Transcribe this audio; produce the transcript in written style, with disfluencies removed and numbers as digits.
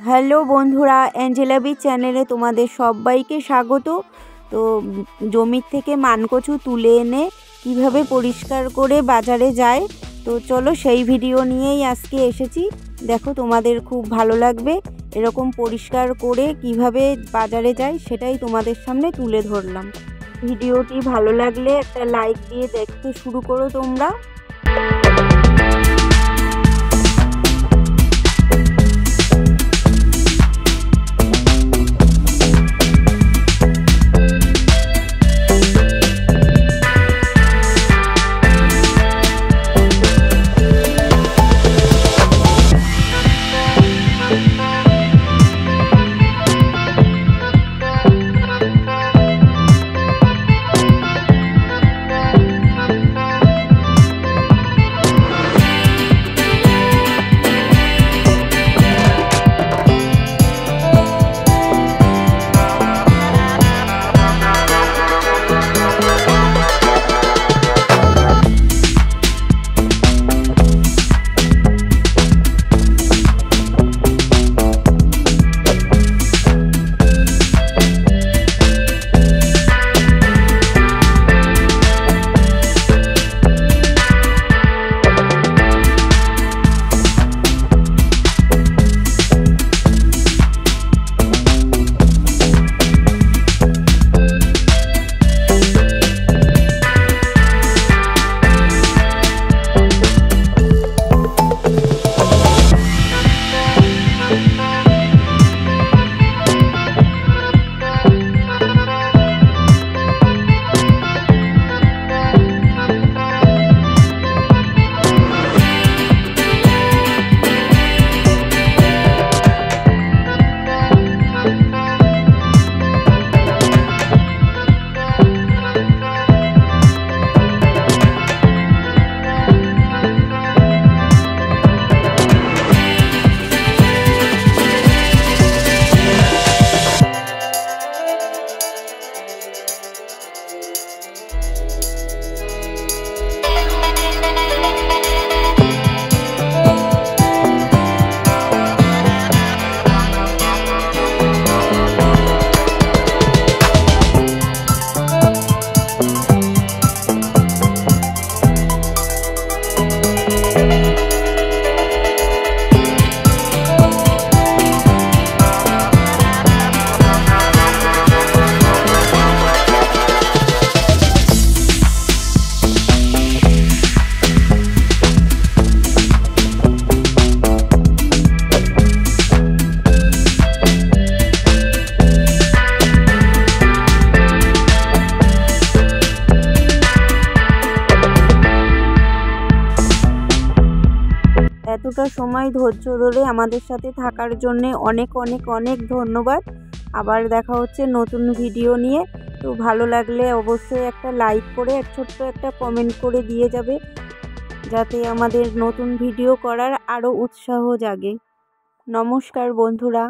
Hello বন্ধুরা, Angela B চ্যানেলে তোমাদের সবাইকে স্বাগত। তো জমির থেকে মানকচু তুলে এনে কিভাবে পরিষ্কার করে বাজারে যায়, তো চলো সেই ভিডিও নিয়েই আজকে এসেছি। দেখো, তোমাদের খুব ভালো লাগবে। এরকম পরিষ্কার করে কিভাবে বাজারে যায় সেটাই তোমাদের সামনে তুলে ধরলাম। ভিডিওটি ভালো লাগলে একটা লাইক দিয়ে দেখতে শুরু করো তোমরা। এতটা সময় ধৈর্য ধরে আমাদের সাথে থাকার জন্য অনেক অনেক অনেক ধন্যবাদ। আবার দেখা হচ্ছে নতুন ভিডিও নিয়ে। তো ভালো লাগলে অবশ্যই একটা লাইক করে ছোট্ট একটা কমেন্ট করে দিয়ে যাবে, যাতে আমাদের নতুন ভিডিও করার আরও উৎসাহ জাগে। নমস্কার বন্ধুরা।